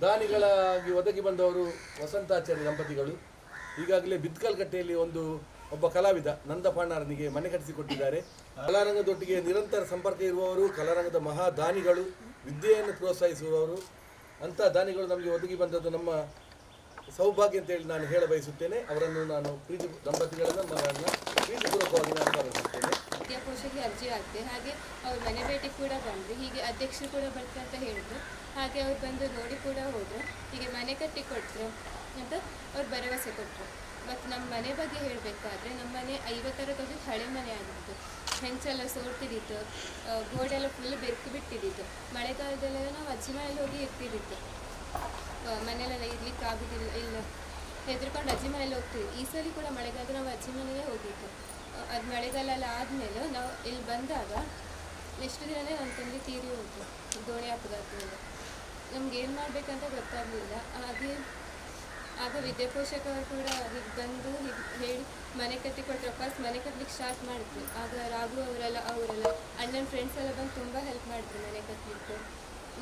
ದಾನಿಗಳಾಗಿ ಒದಗಿ ಬಂದವರು ವಸಂತಾಚಾರ್ಯ ದಂಪತಿಗಳು. ಈಗಾಗಲೇ ಬಿದ್ಕಲ್ಕಟ್ಟೆಯಲ್ಲಿ ಒಬ್ಬ ಕಲಾವಿದ ನಂದಪಾಣಾರನಿಗೆ ಮನೆ ಕಟ್ಟಿಸಿಕೊಟ್ಟಿದ್ದಾರೆ. ಕಲಾರಂಗದೊಟ್ಟಿಗೆ ನಿರಂತರ ಸಂಪರ್ಕ ಇರುವವರು, ಕಲಾರಂಗದ ಮಹಾದಾನಿಗಳು, ವಿದ್ಯೆಯನ್ನು ಪ್ರೋತ್ಸಾಹಿಸುವವರು. ಅಂಥ ದಾನಿಗಳು ನಮಗೆ ಒದಗಿ ಬಂದದ್ದು ನಮ್ಮ ಸೌಭಾಗ್ಯ ಅಂತೇಳಿ ನಾನು ಹೇಳ ಬಯಸುತ್ತೇನೆ. ಅವರನ್ನು ನಾನು ದಂಪತಿಗಳನ್ನು ಪ್ರೀತಿಪೂರ್ವಕವಾಗಿ ನಾನು ಬಯಸುತ್ತೇನೆ. ವಿದ್ಯಾಕೋಶಕ್ಕೆ ಅರ್ಜಿ ಹಾಕಿದೆ. ಹಾಗೆ ಅವ್ರು ಮನೆ ಭೇಟಿಗೆ ಕೂಡ ಬಂದರು. ಹೀಗೆ ಅಧ್ಯಕ್ಷರು ಕೂಡ ಬರ್ತಾರೆ ಅಂತ ಹೇಳಿದ್ರು. ಹಾಗೆ ಅವ್ರು ಬಂದು ನೋಡಿ ಕೂಡ ಹೋದರು. ಹೀಗೆ ಮನೆ ಕಟ್ಟಿ ಕೊಟ್ಟರು ಅಂತ ಅವ್ರು ಭರವಸೆ ಕೊಟ್ಟರು. ಮತ್ತು ನಮ್ಮ ಮನೆ ಬಗ್ಗೆ ಹೇಳಬೇಕಾದ್ರೆ ನಮ್ಮ ಮನೆ 50ರ ಕೊಟ್ಟು ಹಳೆ ಮನೆ ಆಗಿತ್ತು. ಹೆಂಚೆಲ್ಲ ಸೋರ್ತಿದ್ದಿತ್ತು, ಗೋಡೆಲ್ಲ ಫುಲ್ ಬೆಕ್ಕು ಬಿಟ್ಟಿದ್ದಿತ್ತು. ಮಳೆಗಾಲದಲ್ಲೆಲ್ಲ ನಾವು ಅಜ್ಜಿ ಮನೇಲಿ ಹೋಗಿ ಇರ್ತಿದ್ದಿತ್ತು. ಮನೆಯಲ್ಲೆಲ್ಲ ಇರ್ಲಿಕ್ಕೆ ಆಗೋದಿಲ್ಲ, ಇಲ್ಲ ಹೆದರ್ಕೊಂಡು ಅಜ್ಜಿ ಮನೇಲಿ ಹೋಗ್ತೀವಿ. ಈ ಸಲ ಕೂಡ ಮಳೆಗಾಲ ನಾವು ಅಜ್ಜಿ ಮನೆಗೆ ಹೋಗಿದ್ದು. ಅದು ಮಳೆಗಾಲ ಎಲ್ಲ ಆದಮೇಲೆ ನಾವು ಇಲ್ಲಿ ಬಂದಾಗ ಎಷ್ಟು ದಿನವೇ ನನ್ನ ತಂದೆ ತೀರಿ ಹೋದ್ರು ದೋಣಿ ಅಪಘಾತದಿಂದ. ನಮ್ಗೆ ಏನು ಮಾಡಬೇಕಂತ ಗೊತ್ತಾಗಲಿಲ್ಲ. ಆಗ ವಿದ್ಯಾಪೋಷಕರು ಕೂಡ ಹೀಗೆ ಬಂದು ಹೀಗೆ ಹೇಳಿ ಮನೆ ಕಟ್ಟಿ ಕೊಟ್ಟರೆ ಫಸ್ಟ್ ಮನೆ ಕಟ್ಟಲಿಕ್ಕೆ ಸ್ಟಾರ್ಟ್ ಮಾಡಿದ್ರು. ಆಗ ರಾಘು ಅವರೆಲ್ಲ ಅಣ್ಣನ ಫ್ರೆಂಡ್ಸ್ ಎಲ್ಲ ಬಂದು ತುಂಬ ಹೆಲ್ಪ್ ಮಾಡಿದ್ರು ಮನೆ ಕಟ್ಟಲಿಕ್ಕೆ.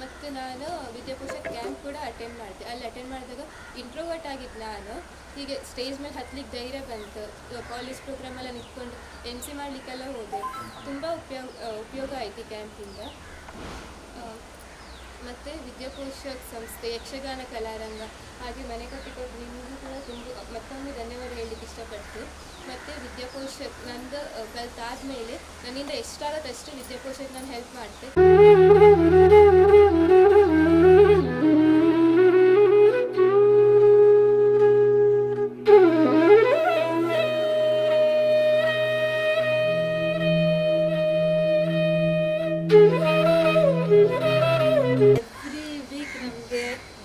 ಮತ್ತು ನಾನು ವಿದ್ಯಾಪೋಷಕ ಕ್ಯಾಂಪ್ ಕೂಡ ಅಟೆಂಡ್ ಮಾಡಿದೆ. ಅಲ್ಲಿ ಅಟೆಂಡ್ ಮಾಡಿದಾಗ ಇಂಟ್ರೋವರ್ಟ್ ಆಗಿದ್ದು ನಾನು ಹೀಗೆ ಸ್ಟೇಜ್ ಮೇಲೆ ಹತ್ತಲಿಕ್ಕೆ ಧೈರ್ಯ ಬಂತು. ಕಾಲೇಜ್ ಪ್ರೋಗ್ರಾಮೆಲ್ಲ ನಿಂತ್ಕೊಂಡು MC ಮಾಡಲಿಕ್ಕೆಲ್ಲ ಹೋದೆ. ತುಂಬ ಉಪಯೋಗ ಆಯಿತು ಈ ಕ್ಯಾಂಪಿಂದ. ಮತ್ತು ವಿದ್ಯಾಪೋಷಕ ಸಂಸ್ಥೆ, ಯಕ್ಷಗಾನ ಕಲಾರಂಗ ಹಾಗೆ ಮನೆ ಕಟ್ಟಿಕೊಟ್ಟು ನಿಮಗೂ ಕೂಡ ಮತ್ತೊಮ್ಮೆ ಧನ್ಯವಾದ ಹೇಳಲಿಕ್ಕೆ ಇಷ್ಟಪಡ್ತೀನಿ. ಮತ್ತು ವಿದ್ಯಾಪೋಷಕ ನಂದು ಕಲಿತಾದ್ಮೇಲೆ ನನ್ನಿಂದ ಎಷ್ಟಾಗತ್ತೆ ಅಷ್ಟು ವಿದ್ಯಾಪೋಷಕ ನಾನು ಹೆಲ್ಪ್ ಮಾಡ್ತೆ.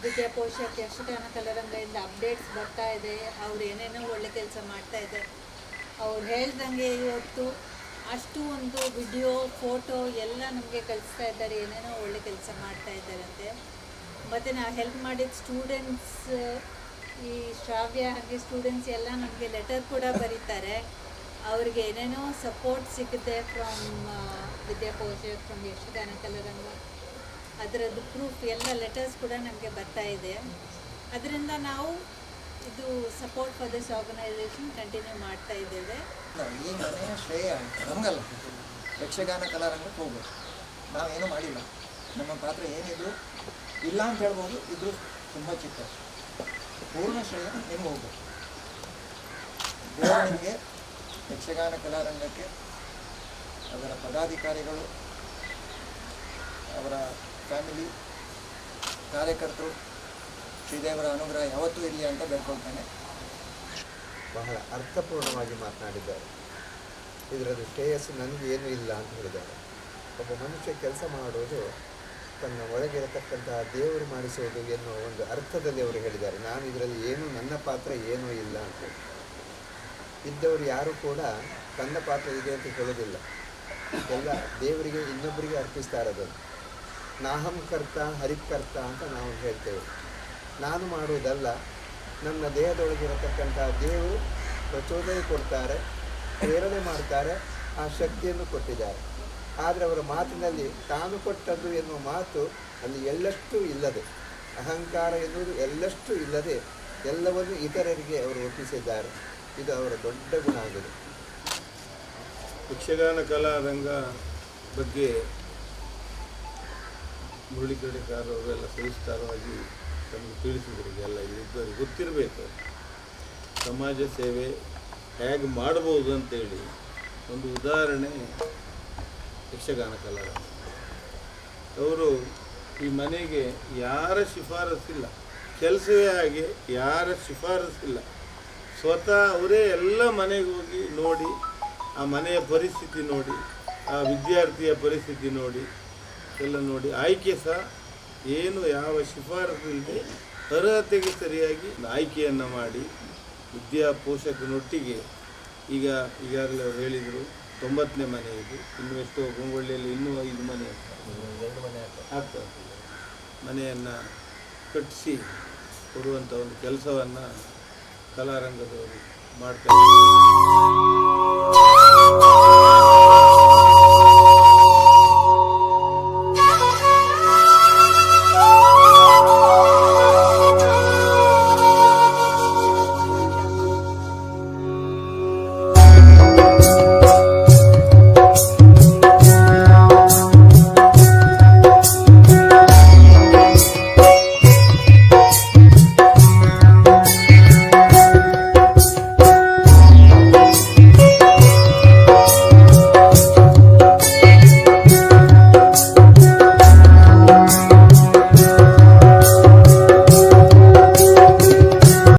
ವಿದ್ಯಾಪೋಷಕ ಯಕ್ಷಗಾನ ಕಲಾರಂಗದಿಂದ ಅಪ್ಡೇಟ್ಸ್ ಬರ್ತಾ ಇದೆ. ಅವ್ರು ಏನೇನೋ ಒಳ್ಳೆ ಕೆಲಸ ಮಾಡ್ತಾ ಇದ್ದಾರೆ. ಅವ್ರು ಹೇಳ್ದಂಗೆ ಇವತ್ತು ಅಷ್ಟು ಒಂದು ವಿಡಿಯೋ ಫೋಟೋ ಎಲ್ಲ ನಮಗೆ ಕಳಿಸ್ತಾ ಇದ್ದಾರೆ. ಏನೇನೋ ಒಳ್ಳೆ ಕೆಲಸ ಮಾಡ್ತಾ ಇದ್ದಾರಂತೆ. ಮತ್ತು ನಾವು ಹೆಲ್ಪ್ ಮಾಡಿದ ಸ್ಟೂಡೆಂಟ್ಸ್, ಈ ಶ್ರಾವ್ಯ ಹಾಗೆ ಸ್ಟೂಡೆಂಟ್ಸ್ ಎಲ್ಲ ನಮಗೆ ಲೆಟರ್ ಕೂಡ ಬರೀತಾರೆ. ಅವ್ರಿಗೆ ಏನೇನೋ ಸಪೋರ್ಟ್ ಸಿಗುತ್ತೆ ಫ್ರಮ್ ವಿದ್ಯಾಪೋಷಕ, ಫ್ರಮ್ ಯಕ್ಷಗಾನ ಕಲಾರಂಗ. ಅದರದ್ದು ಪ್ರೂಫ್ ಎಲ್ಲ ಲೆಟರ್ಸ್ ಕೂಡ ನಮಗೆ ಬರ್ತಾ ಇದೆ. ಅದರಿಂದ ನಾವು ಇದು support for this organisation continue ಮಾಡ್ತಾ ಇದ್ದೇವೆ. ಈ ಮನೆಯ ಶ್ರೇಯ ನಮಗಲ್ಲ, ಯಕ್ಷಗಾನ ಕಲಾರಂಗಕ್ಕೆ ಹೋಗ್ಬೇಕು. ನಾವೇನೂ ಮಾಡಿಲ್ಲ. ನಮ್ಮ ಪಾತ್ರ ಏನಿದ್ರು ಇಲ್ಲ ಅಂತ ಹೇಳ್ಬೋದು, ಇದ್ರೂ ತುಂಬ ಚಿಕ್ಕ. ಪೂರ್ಣ ಶ್ರೇಯ ನಿಮ್ಗೆ ಹೋಗ್ಬೇಕು. ದೇವರು ನಿಮಗೆ ಯಕ್ಷಗಾನ ಕಲಾರಂಗಕ್ಕೆ, ಅದರ ಪದಾಧಿಕಾರಿಗಳು, ಅವರ ಫ್ಯಾಮಿಲಿ, ಕಾರ್ಯಕರ್ತರು, ಶ್ರೀದೇವರ ಅನುಗ್ರಹ ಯಾವತ್ತೂ ಇರಲಿ ಅಂತ ಬೇಡ್ಕೊಳ್ತಾನೆ. ಬಹಳ ಅರ್ಥಪೂರ್ಣವಾಗಿ ಮಾತನಾಡಿದ್ದಾರೆ. ಇದರಲ್ಲಿ ಶ್ರೇಯಸ್ಸು ನನಗೆ ಏನೂ ಇಲ್ಲ ಅಂತ ಹೇಳಿದ್ದಾರೆ. ಒಬ್ಬ ಮನುಷ್ಯ ಕೆಲಸ ಮಾಡೋದು ತನ್ನ ಒಳಗಿರತಕ್ಕಂತಹ ದೇವರು ಮಾಡಿಸೋದು ಎನ್ನುವ ಒಂದು ಅರ್ಥದಲ್ಲಿ ಅವರು ಹೇಳಿದ್ದಾರೆ. ನಾನು ಇದರಲ್ಲಿ ಏನೂ, ನನ್ನ ಪಾತ್ರ ಏನೂ ಇಲ್ಲ ಅಂತ ಹೇಳಿ. ಇದ್ದವರು ಯಾರೂ ಕೂಡ ತನ್ನ ಪಾತ್ರ ಇದೆ ಅಂತ ಹೇಳೋದಿಲ್ಲ. ಎಲ್ಲ ದೇವರಿಗೆ, ಇನ್ನೊಬ್ಬರಿಗೆ ಅರ್ಪಿಸ್ತಾ ಇರೋದನ್ನು. ನಾಹಂ ಕರ್ತ ಹರಿಕರ್ತ ಅಂತ ನಾವು ಹೇಳ್ತೇವೆ. ನಾನು ಮಾಡುವುದಲ್ಲ, ನನ್ನ ದೇಹದೊಳಗಿರತಕ್ಕಂಥ ದೇವರು ಪ್ರಚೋದನೆ ಕೊಡ್ತಾರೆ, ಪ್ರೇರಣೆ ಮಾಡ್ತಾರೆ, ಆ ಶಕ್ತಿಯನ್ನು ಕೊಟ್ಟಿದ್ದಾರೆ. ಆದರೆ ಅವರ ಮಾತಿನಲ್ಲಿ ತಾನು ಕೊಟ್ಟದ್ದು ಎನ್ನುವ ಮಾತು ಅಲ್ಲಿ ಎಳ್ಳಷ್ಟು ಇಲ್ಲದೆ, ಅಹಂಕಾರ ಎನ್ನುವುದು ಎಳ್ಳಷ್ಟು ಇಲ್ಲದೆ ಎಲ್ಲವನ್ನು ಇತರರಿಗೆ ಅವರು ಒಪ್ಪಿಸಿದ್ದಾರೆ. ಇದು ಅವರ ದೊಡ್ಡ ಗುಣ ಆಗಿದೆ. ಯಕ್ಷಗಾನ ಕಲಾರಂಗ ಬಗ್ಗೆ ಮುರಳೀಕರಣಿಕಾರರೆಲ್ಲ ಸವಿಸ್ತಾರವಾಗಿ ತಮಗೆ ತಿಳಿಸಿದ್ರಿಗೆಲ್ಲ ಇಲ್ಲಿದ್ದವ್ರಿಗೆ ಗೊತ್ತಿರಬೇಕು ಸಮಾಜ ಸೇವೆ ಹೇಗೆ ಮಾಡ್ಬೋದು ಅಂತೇಳಿ. ಒಂದು ಉದಾಹರಣೆ ಯಕ್ಷಗಾನ ಕಲಾವಿದ ಅವರು ಈ ಮನೆಗೆ ಯಾರ ಶಿಫಾರಸ್ಸಿಲ್ಲ, ಕೆಲಸವೇ ಹಾಗೆ ಯಾರ ಶಿಫಾರಸ್ಸಿಲ್ಲ, ಸ್ವತಃ ಅವರೇ ಎಲ್ಲ ಮನೆಗೆ ಹೋಗಿ ನೋಡಿ ಆ ಮನೆಯ ಪರಿಸ್ಥಿತಿ ನೋಡಿ ಆ ವಿದ್ಯಾರ್ಥಿಯ ಪರಿಸ್ಥಿತಿ ನೋಡಿ ಎಲ್ಲ ನೋಡಿ ಆಯ್ಕೆ ಸಹ ಏನು ಯಾವ ಶಿಫಾರಸು ಇಲ್ಲದೆ ಅರ್ಹತೆಗೆ ಸರಿಯಾಗಿ ಆಯ್ಕೆಯನ್ನು ಮಾಡಿ ವಿದ್ಯಾ ಪೋಷಕನೊಟ್ಟಿಗೆ ಈಗಾಗಲೇ ಅವ್ರು ಹೇಳಿದರು 90ನೇ ಮನೆ ಇದು, ಇನ್ನು ಎಷ್ಟೋ ಗೊಂಗೊಳ್ಳಿಯಲ್ಲಿ ಇನ್ನೂ 5 ಮನೆ ಆಗ್ತದೆ. ಮನೆಯನ್ನು ಕಟ್ಟಿಸಿ ಕೊಡುವಂಥ ಒಂದು ಕೆಲಸವನ್ನು ಕಲಾರಂಗದವರು ಮಾಡ್ತಾರೆ.